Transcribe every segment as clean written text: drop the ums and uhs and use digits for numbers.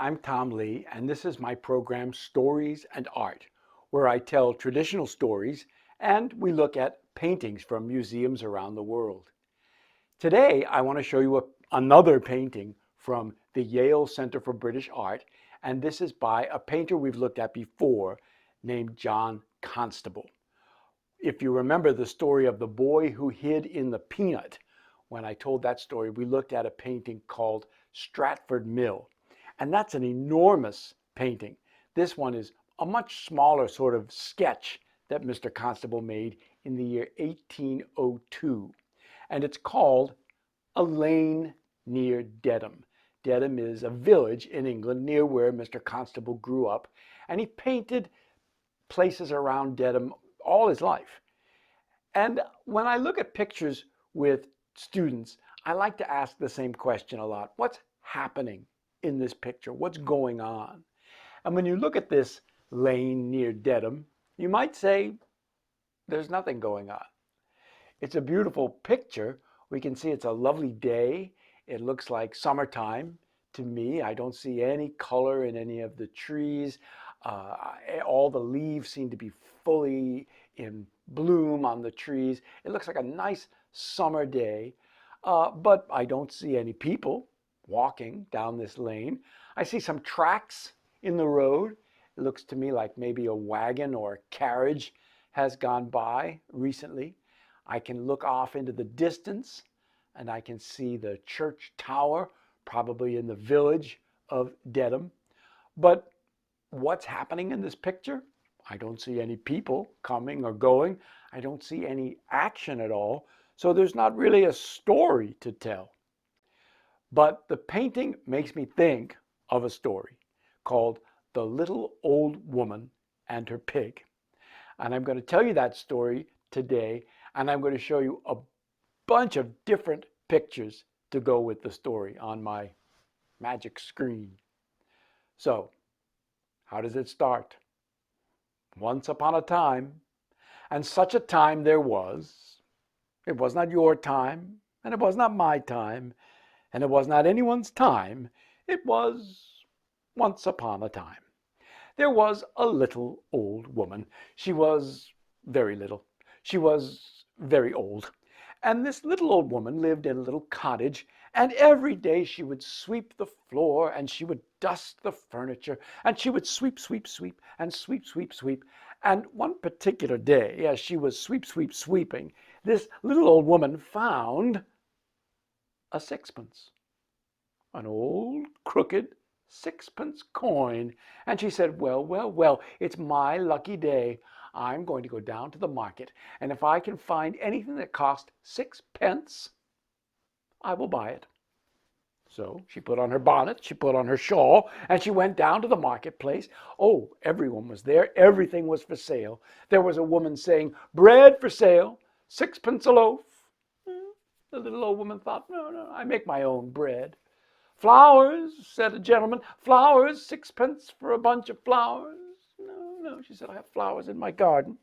I'm Tom Lee, and this is my program Stories and Art, where I tell traditional stories and we look at paintings from museums around the world. Today, I want to show you another painting from the Yale Center for British Art, and this is by a painter we've looked at before named John Constable. If you remember the story of the boy who hid in the peanut, when I told that story, we looked at a painting called Stratford Mill. And that's an enormous painting. This one is a much smaller sort of sketch that Mr. Constable made in the year 1802. And it's called A Lane Near Dedham. Dedham is a village in England near where Mr. Constable grew up. And he painted places around Dedham all his life. And when I look at pictures with students, I like to ask the same question a lot. What's happening in this picture? What's going on? And when you look at this lane near Dedham, you might say there's nothing going on. It's a beautiful picture. We can see it's a lovely day. It looks like summertime to me. I don't see any color in any of the trees. All the leaves seem to be fully in bloom on the trees. It looks like a nice summer day, but I don't see any people walking down this lane. I see some tracks in the road. It looks to me like maybe a wagon or a carriage has gone by recently. I can look off into the distance and I can see the church tower, probably in the village of Dedham. But what's happening in this picture? I don't see any people coming or going. I don't see any action at all. So there's not really a story to tell. But the painting makes me think of a story called The Little Old Woman and Her Pig. And I'm going to tell you that story today, and I'm going to show you a bunch of different pictures to go with the story on my magic screen. So, how does it start? Once upon a time, and such a time there was. It was not your time, and it was not my time, and it was not anyone's time. It was once upon a time. There was a little old woman. She was very little. She was very old. And this little old woman lived in a little cottage, and every day she would sweep the floor, and she would dust the furniture, and she would sweep, sweep, sweep, and sweep, sweep, sweep. And one particular day, as she was sweep, sweep, sweeping, this little old woman found a sixpence, an old crooked sixpence coin. And she said, well, well, well, it's my lucky day. I'm going to go down to the market, and if I can find anything that costs 6 pence, I will buy it. So she put on her bonnet, she put on her shawl, and she went down to the marketplace. Oh, everyone was there. Everything was for sale. There was a woman saying, bread for sale, 6 pence a loaf. The little old woman thought, no, no, I make my own bread. Flowers, said a gentleman, flowers, 6 pence for a bunch of flowers. No, no, she said, I have flowers in my garden.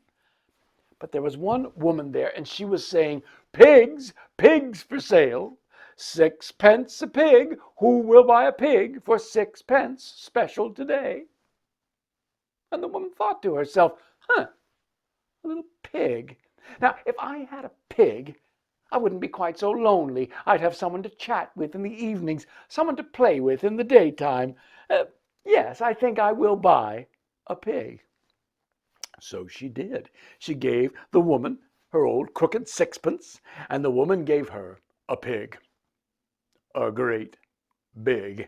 But there was one woman there, and she was saying, pigs, pigs for sale, 6 pence a pig. Who will buy a pig for 6 pence, special today? And the woman thought to herself, a little pig. Now, if I had a pig, I wouldn't be quite so lonely. I'd have someone to chat with in the evenings, someone to play with in the daytime. Yes, I think I will buy a pig. So she did. She gave the woman her old crooked sixpence, and the woman gave her a pig. A great big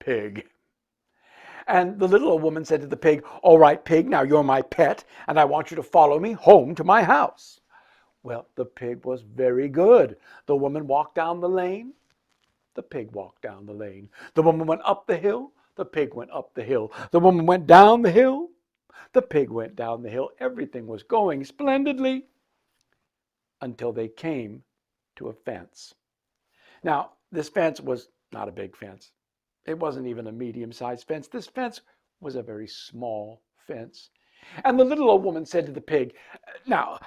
pig. And the little old woman said to the pig, all right, pig, now you're my pet, and I want you to follow me home to my house. Well, the pig was very good. The woman walked down the lane. The pig walked down the lane. The woman went up the hill. The pig went up the hill. The woman went down the hill. The pig went down the hill. Everything was going splendidly until they came to a fence. Now, this fence was not a big fence. It wasn't even a medium-sized fence. This fence was a very small fence. And the little old woman said to the pig, now,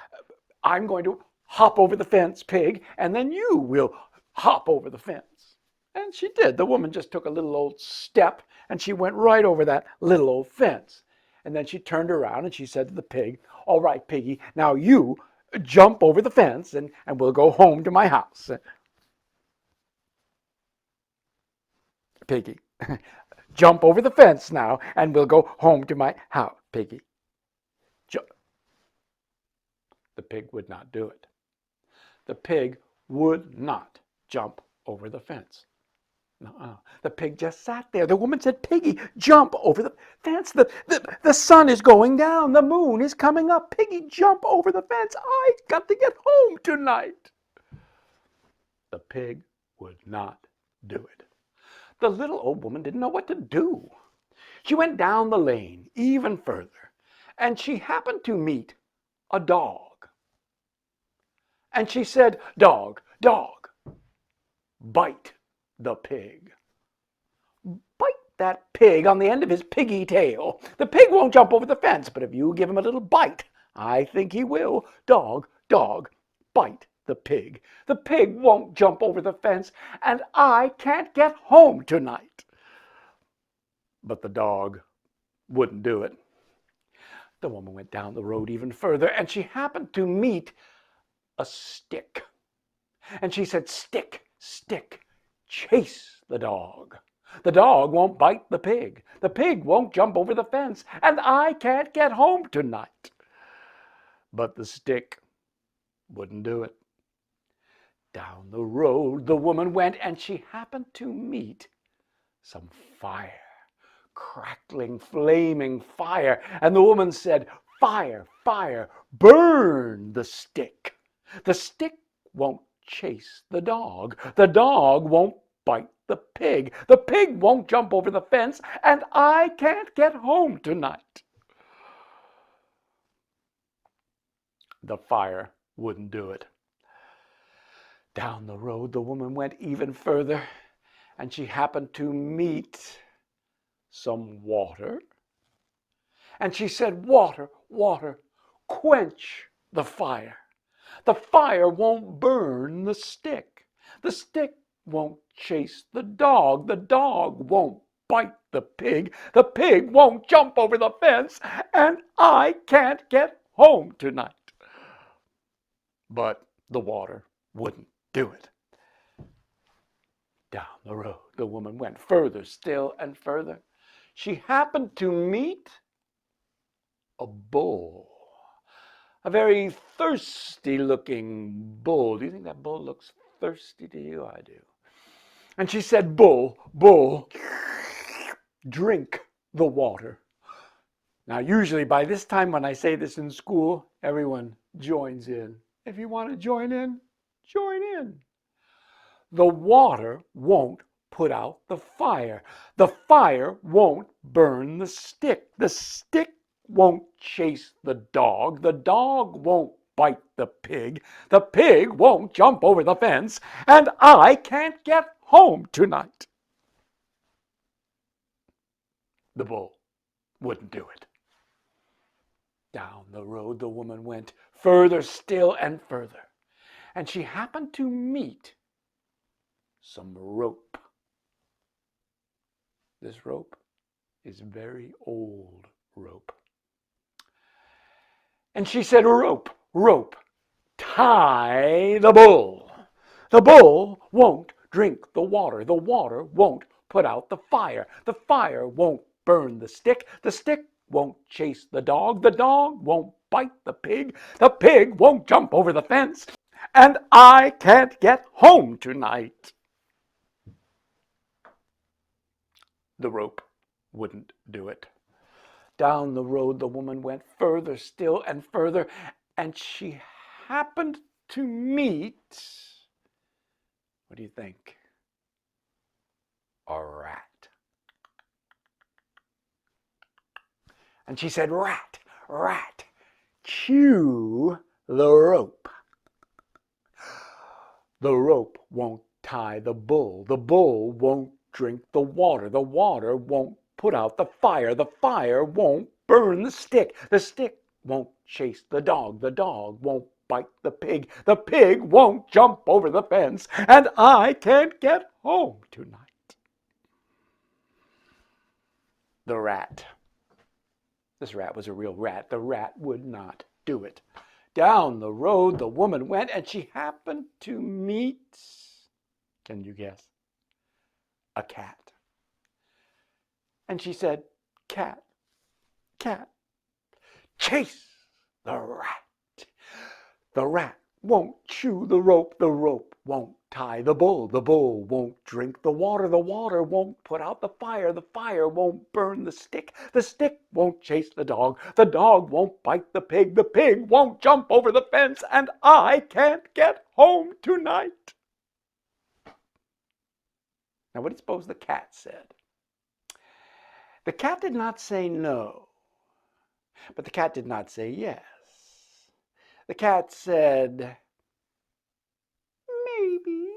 I'm going to hop over the fence, pig, and then you will hop over the fence. And she did. The woman just took a little old step and she went right over that little old fence. And then she turned around and she said to the pig, "All right, piggy, now you jump over the fence and we'll go home to my house." Piggy, "Jump over the fence now and we'll go home to my house." Piggy. The pig would not do it. The pig would not jump over the fence. No, the pig just sat there. The woman said, "Piggy, jump over the fence. The sun is going down. The moon is coming up. Piggy, jump over the fence. I got to get home tonight." The pig would not do it. The little old woman didn't know what to do. She went down the lane even further, and she happened to meet a dog. And she said, "Dog, dog, bite the pig. Bite that pig on the end of his piggy tail. The pig won't jump over the fence, but if you give him a little bite, I think he will. Dog, dog, bite the pig. The pig won't jump over the fence, and I can't get home tonight." But the dog wouldn't do it. The woman went down the road even further, and she happened to meet a stick. And she said, "Stick, stick, chase the dog. The dog won't bite the pig. The pig won't jump over the fence, and I can't get home tonight." But the stick wouldn't do it. Down the road the woman went, and she happened to meet some fire. Crackling, flaming fire. And the woman said, "Fire, fire, burn the stick. The stick won't chase the dog. The dog won't bite the pig. The pig won't jump over the fence, and I can't get home tonight." The fire wouldn't do it. Down the road the woman went even further, and she happened to meet some water. And she said, "Water, water, quench the fire. The fire won't burn the stick. The stick won't chase the dog. The dog won't bite the pig. The pig won't jump over the fence, and I can't get home tonight." But the water wouldn't do it. Down the road the woman went further still and further. She happened to meet a bull. A very thirsty looking bull. Do you think that bull looks thirsty to you? I do. And she said, "Bull, bull, drink the water." Now, usually by this time when I say this in school, everyone joins in. If you want to join in, join in. The water won't put out the fire. The fire won't burn the stick. The stick won't chase the dog. The dog won't bite the pig. The pig won't jump over the fence. And I can't get home tonight. The bull wouldn't do it. Down the road the woman went, further still and further. And she happened to meet some rope. This rope is very old rope. And she said, "Rope, rope, tie the bull. The bull won't drink the water. The water won't put out the fire. The fire won't burn the stick. The stick won't chase the dog. The dog won't bite the pig. The pig won't jump over the fence. And I can't get home tonight." The rope wouldn't do it. Down the road the woman went further still and further, and she happened to meet, what do you think? A rat. And she said, "Rat, rat, chew the rope. The rope won't tie the bull. The bull won't drink the water. The water won't put out the fire. The fire won't burn the stick. The stick won't chase the dog. The dog won't bite the pig. The pig won't jump over the fence, and I can't get home tonight. The rat. This rat was a real rat. The rat would not do it. Down the road the woman went, and she happened to meet, can you guess? A cat. And she said, "Cat, cat, chase the rat. The rat won't chew the rope won't tie the bull won't drink the water won't put out the fire won't burn the stick won't chase the dog won't bite the pig won't jump over the fence, and I can't get home tonight." Now, what do you suppose the cat said? The cat did not say no, but the cat did not say yes. The cat said, "Maybe.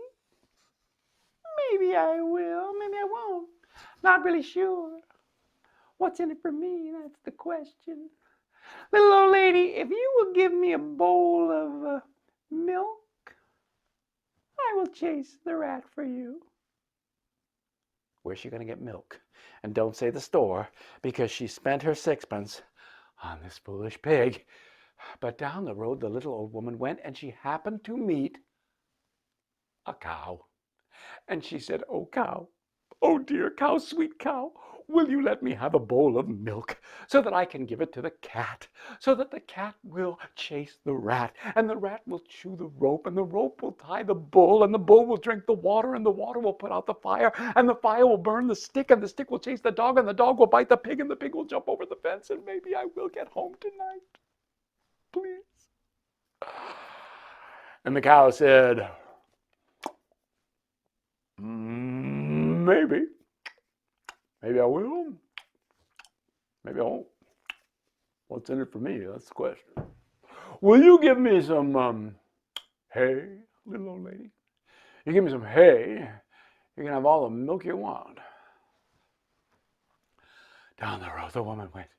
Maybe I will. Maybe I won't. Not really sure. What's in it for me? That's the question. Little old lady, if you will give me a bowl of milk, I will chase the rat for you." Where's she going to get milk? And don't say the store, because she spent her sixpence on this foolish pig. But down the road the little old woman went, and she happened to meet a cow. And she said, "Oh, cow, oh, dear cow, sweet cow, will you let me have a bowl of milk so that I can give it to the cat, so that the cat will chase the rat, and the rat will chew the rope, and the rope will tie the bull, and the bull will drink the water, and the water will put out the fire, and the fire will burn the stick, and the stick will chase the dog, and the dog will bite the pig, and the pig will jump over the fence, and maybe I will get home tonight. Please." And the cow said, "Maybe. Maybe I will. Maybe I won't. What's in it for me? That's the question. Will you give me some hay, little old lady? You give me some hay, you can have all the milk you want." Down the road the woman went,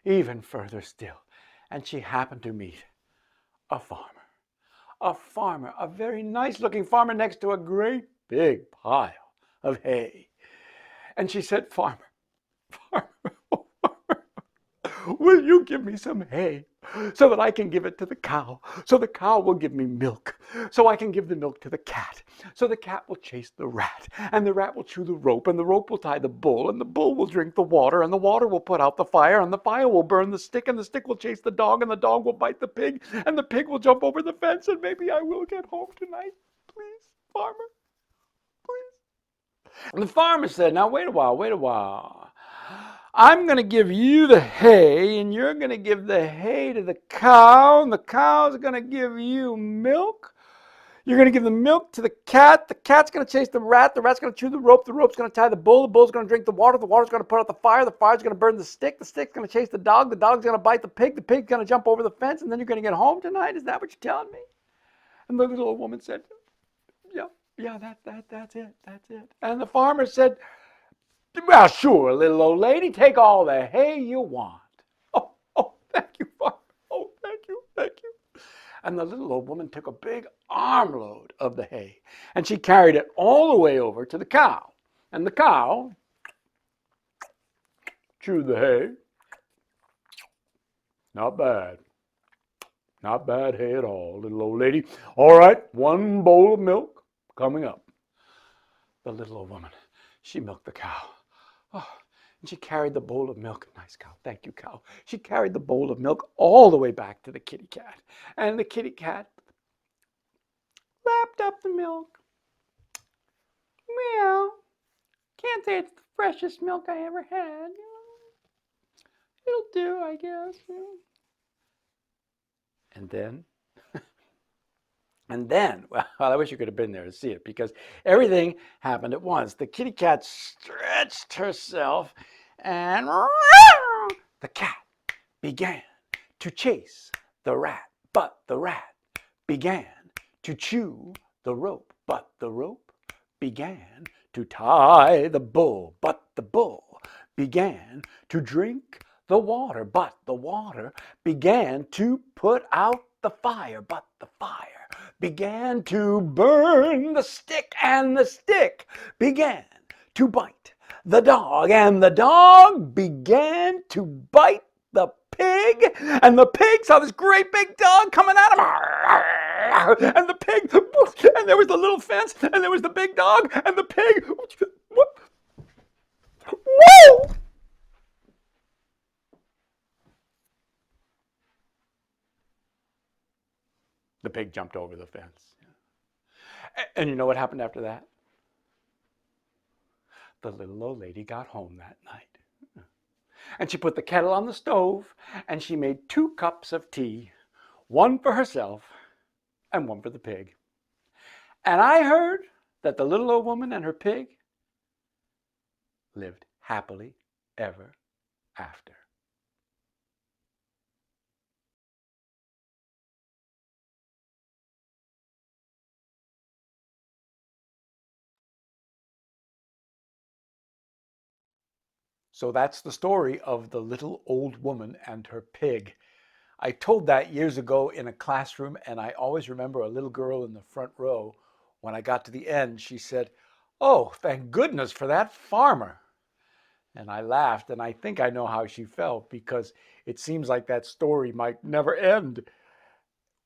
even further still, and she happened to meet a farmer. A farmer, a very nice looking farmer, next to a great big pile of hay. And she said, "Farmer, farmer, will you give me some hay so that I can give it to the cow, so the cow will give me milk, so I can give the milk to the cat, so the cat will chase the rat, and the rat will chew the rope, and the rope will tie the bull, and the bull will drink the water, and the water will put out the fire, and the fire will burn the stick, and the stick will chase the dog, and the dog will bite the pig, and the pig will jump over the fence, and maybe I will get home tonight. Please, farmer, please." And the farmer said, "Now wait a while. I'm going to give you the hay, and you're going to give the hay to the cow, and the cow's going to give you milk. You're going to give the milk to the cat's going to chase the rat's going to chew the rope's going to tie the bull's going to drink the water's going to put out the fire's going to burn the stick's going to chase the dog's going to bite the pig's going to jump over the fence, and then you're going to get home tonight. Is that what you're telling me?" And the little old woman said, "Yeah, that's it. And the farmer said, "Well, sure, little old lady, take all the hay you want." Oh, thank you, farmer. Oh, thank you. And the little old woman took a big armload of the hay, and she carried it all the way over to the cow. And the cow chewed the hay. Not bad. Not bad hay at all, little old lady. All right, one bowl of milk coming up. The little old woman, she milked the cow. Oh, and she carried the bowl of milk. Nice cow. Thank you, cow. She carried the bowl of milk all the way back to the kitty cat. And the kitty cat lapped up the milk. "Well, can't say it's the freshest milk I ever had. It'll do, I guess." And then, well, I wish you could have been there to see it, because everything happened at once. The kitty cat stretched herself, and the cat began to chase the rat, but the rat began to chew the rope, but the rope began to tie the bull, but the bull began to drink the water, but the water began to put out but the fire began to burn the stick, and the stick began to bite the dog, and the dog began to bite the pig, and the pig saw this great big dog coming at him, and the pig, and there was the little fence, and there was the big dog, and the pig, whoa! The pig jumped over the fence. And you know what happened after that? The little old lady got home that night. And she put the kettle on the stove, and she made 2 cups of tea, one for herself and one for the pig. And I heard that the little old woman and her pig lived happily ever after. So that's the story of the little old woman and her pig. I told that years ago in a classroom, and I always remember a little girl in the front row. When I got to the end, she said, "Oh, thank goodness for that farmer." And I laughed, and I think I know how she felt, because it seems like that story might never end.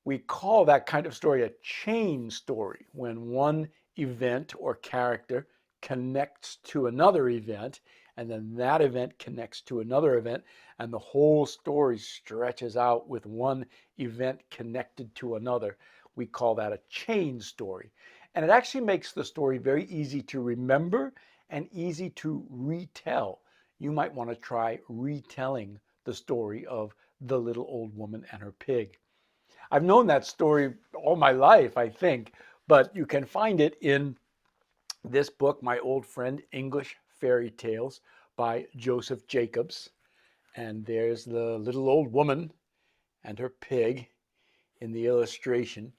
We call that kind of story a chain story, when one event or character connects to another event, and then that event connects to another event, and the whole story stretches out with one event connected to another. We call that a chain story. And it actually makes the story very easy to remember and easy to retell. You might want to try retelling the story of the little old woman and her pig. I've known that story all my life, I think, but you can find it in this book, My Old Friend English Fairy Tales by Joseph Jacobs. And there's the little old woman and her pig in the illustration.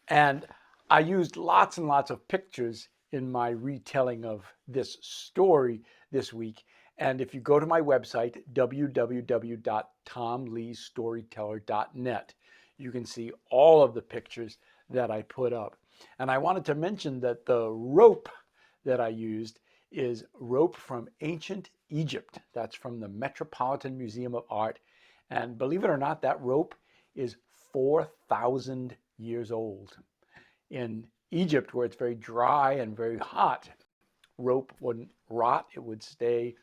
And I used lots and lots of pictures in my retelling of this story this week. And if you go to my website, www.tomleestoryteller.net, you can see all of the pictures that I put up. And I wanted to mention that the rope that I used is rope from ancient Egypt. That's from the Metropolitan Museum of Art. And believe it or not, that rope is 4,000 years old. In Egypt, where it's very dry and very hot, rope wouldn't rot. It would stay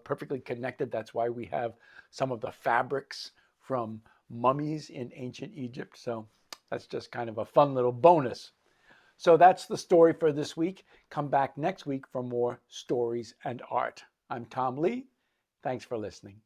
perfectly connected. That's why we have some of the fabrics from mummies in ancient Egypt. So that's just kind of a fun little bonus. So that's the story for this week. Come back next week for more stories and art. I'm Tom Lee. Thanks for listening.